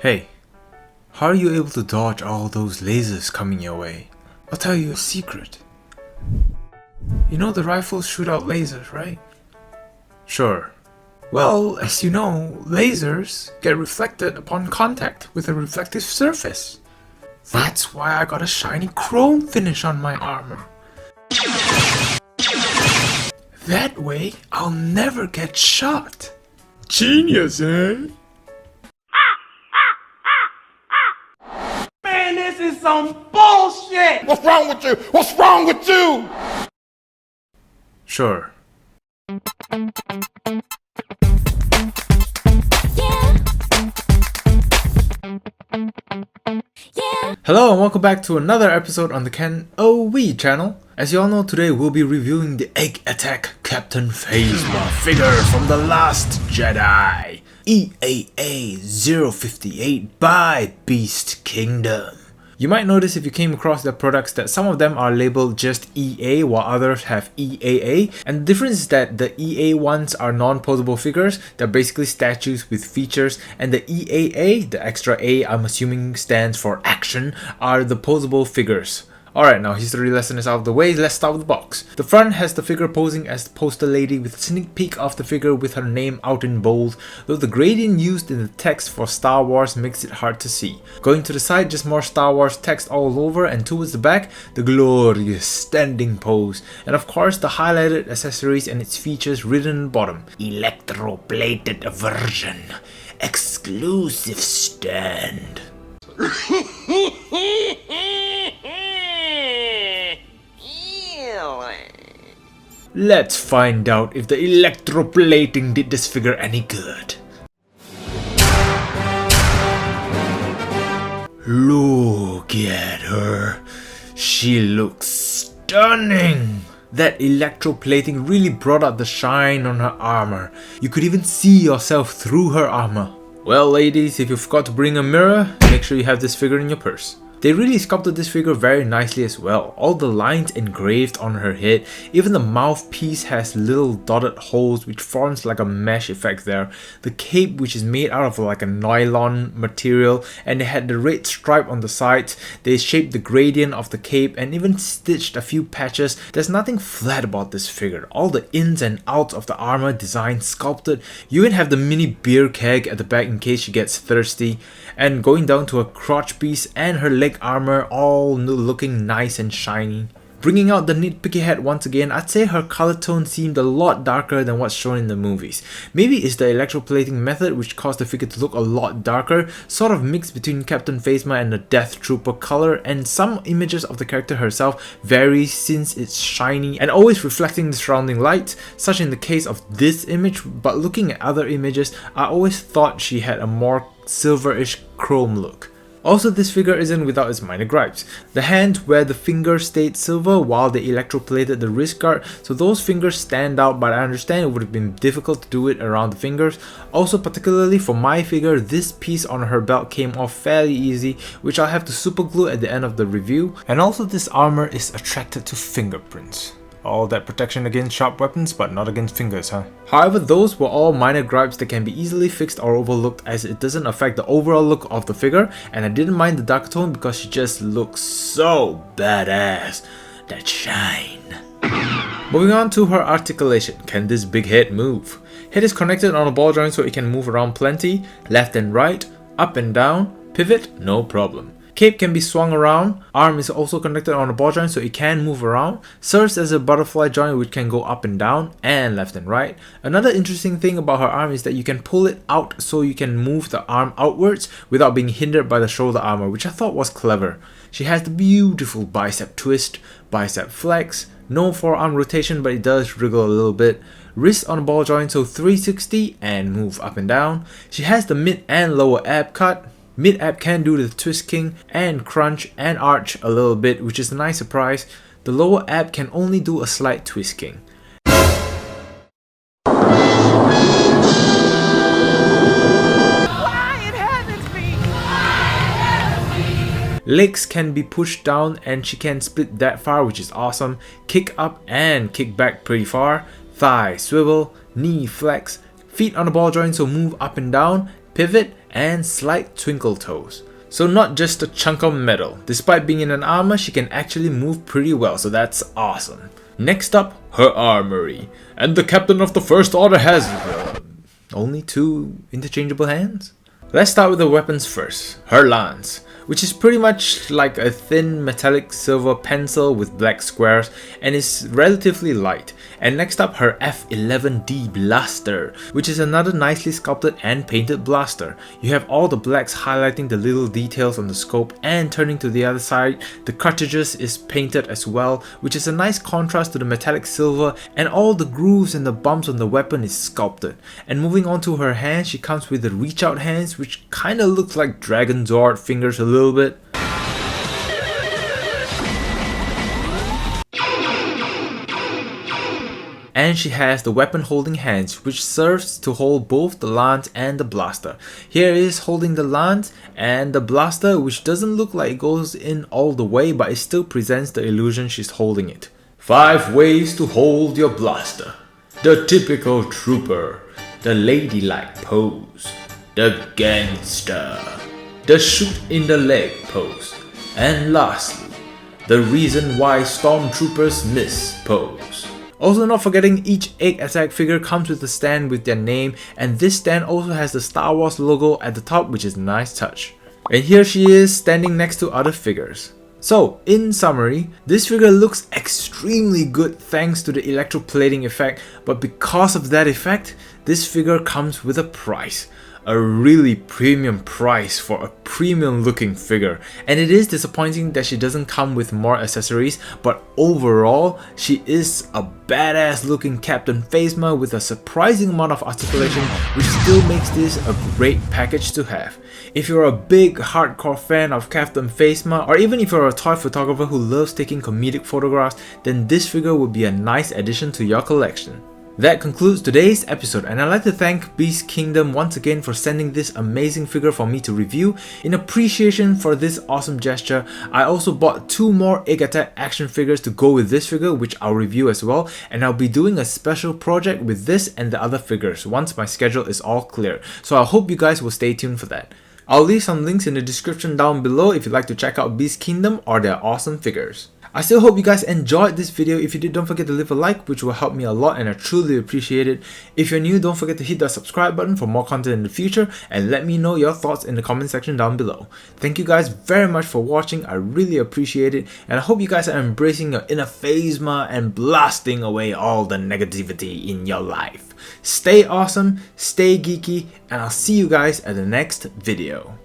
Hey, how are you able to dodge all those lasers coming your way? I'll tell you a secret. You know the rifles shoot out lasers, right? Sure. Well, as you know, lasers get reflected upon contact with a reflective surface. That's why I got a shiny chrome finish on my armor. That way, I'll never get shot. Genius, eh? Man, this is some bullshit! What's wrong with you? What's wrong with you? Sure. Hello and welcome back to another episode on the KenOhwee channel. As you all know, today we'll be reviewing the Egg Attack Captain Phasma figure from The Last Jedi, EAA-058 by Beast Kingdom. You might notice if you came across their products that some of them are labeled just EA while others have EAA, and the difference is that the EA ones are non-posable figures. They're basically statues with features, and the EAA, the extra A I'm assuming stands for action, are the posable figures. Alright, now history lesson is out of the way, let's start with the box. The front has the figure posing as the poster lady with a sneak peek of the figure with her name out in bold, though the gradient used in the text for Star Wars makes it hard to see. Going to the side, just more Star Wars text all over, and towards the back, the glorious standing pose, and of course the highlighted accessories and its features written in the bottom. Electroplated version, exclusive stand. Let's find out if the electroplating did this figure any good. Look at her. She looks stunning. That electroplating really brought out the shine on her armor. You could even see yourself through her armor. Well ladies, if you forgot to bring a mirror, make sure you have this figure in your purse. They really sculpted this figure very nicely as well. All the lines engraved on her head, even the mouthpiece has little dotted holes which forms like a mesh effect there. The cape, which is made out of like a nylon material, and they had the red stripe on the sides. They shaped the gradient of the cape and even stitched a few patches. There's nothing flat about this figure. All the ins and outs of the armor design sculpted. You even have the mini beer keg at the back in case she gets thirsty, and going down to her crotch piece and her leg armor all looking nice and shiny. Bringing out the nitpicky head once again, I'd say her color tone seemed a lot darker than what's shown in the movies. Maybe it's the electroplating method which caused the figure to look a lot darker, sort of mixed between Captain Phasma and the Death Trooper color, and some images of the character herself vary since it's shiny and always reflecting the surrounding light, such in the case of this image, but looking at other images, I always thought she had a more silverish chrome look. Also, this figure isn't without its minor gripes. The hand where the finger stayed silver while they electroplated the wrist guard, so those fingers stand out, but I understand it would have been difficult to do it around the fingers. Also, particularly for my figure, this piece on her belt came off fairly easy, which I'll have to super glue at the end of the review. And also this armor is attracted to fingerprints. All that protection against sharp weapons, but not against fingers, huh? However, those were all minor gripes that can be easily fixed or overlooked, as it doesn't affect the overall look of the figure, and I didn't mind the dark tone because she just looks so badass. That shine. Moving on to her articulation. Can this big head move? Head is connected on a ball joint so it can move around plenty, left and right, up and down, pivot, no problem. Cape can be swung around, arm is also connected on a ball joint so it can move around, serves as a butterfly joint which can go up and down and left and right. Another interesting thing about her arm is that you can pull it out so you can move the arm outwards without being hindered by the shoulder armor, which I thought was clever. She has the beautiful bicep twist, bicep flex, no forearm rotation but it does wriggle a little bit. Wrist on a ball joint so 360 and move up and down. She has the mid and lower ab cut. Mid-ab can do the twist king and crunch and arch a little bit, which is a nice surprise. The lower ab can only do a slight twist king. Legs can be pushed down and she can split that far, which is awesome. Kick up and kick back pretty far. Thigh swivel, knee flex, feet on the ball joint so move up and down, pivot and slight twinkle toes. So not just a chunk of metal. Despite being in an armor, she can actually move pretty well, so that's awesome. Next up, her armory. And the captain of the First Order has only 2 interchangeable hands? Let's start with the weapons first. Her lance, which is pretty much like a thin metallic silver pencil with black squares and is relatively light. And next up, her F11D blaster, which is another nicely sculpted and painted blaster. You have all the blacks highlighting the little details on the scope, and turning to the other side, the cartridges is painted as well, which is a nice contrast to the metallic silver, and all the grooves and the bumps on the weapon is sculpted. And moving on to her hands, she comes with the reach out hands, which kinda looks like Dragon Zord fingers a little bit. And she has the weapon holding hands, which serves to hold both the lance and the blaster. Here is holding the lance and the blaster, which doesn't look like it goes in all the way, but it still presents the illusion she's holding it. 5 ways to hold your blaster. The typical trooper, the ladylike pose, the gangster, the shoot in the leg pose, and lastly, the reason why stormtroopers miss pose. Also, not forgetting, each egg attack figure comes with a stand with their name, and this stand also has the Star Wars logo at the top, which is a nice touch. And here she is standing next to other figures. So, in summary, this figure looks extremely good thanks to the electroplating effect, but because of that effect, this figure comes with a price. A really premium price for a premium looking figure, and it is disappointing that she doesn't come with more accessories, but overall she is a badass looking Captain Phasma with a surprising amount of articulation, which still makes this a great package to have. If you're a big hardcore fan of Captain Phasma, or even if you're a toy photographer who loves taking comedic photographs, then this figure would be a nice addition to your collection. That concludes today's episode, and I'd like to thank Beast Kingdom once again for sending this amazing figure for me to review. In appreciation for this awesome gesture, I also bought 2 more Egg Attack action figures to go with this figure, which I'll review as well, and I'll be doing a special project with this and the other figures once my schedule is all clear, so I hope you guys will stay tuned for that. I'll leave some links in the description down below if you'd like to check out Beast Kingdom or their awesome figures. I still hope you guys enjoyed this video. If you did, don't forget to leave a like, which will help me a lot and I truly appreciate it. If you're new, don't forget to hit that subscribe button for more content in the future, and let me know your thoughts in the comment section down below. Thank you guys very much for watching, I really appreciate it, and I hope you guys are embracing your inner Phasma and blasting away all the negativity in your life. Stay awesome, stay geeky, and I'll see you guys at the next video.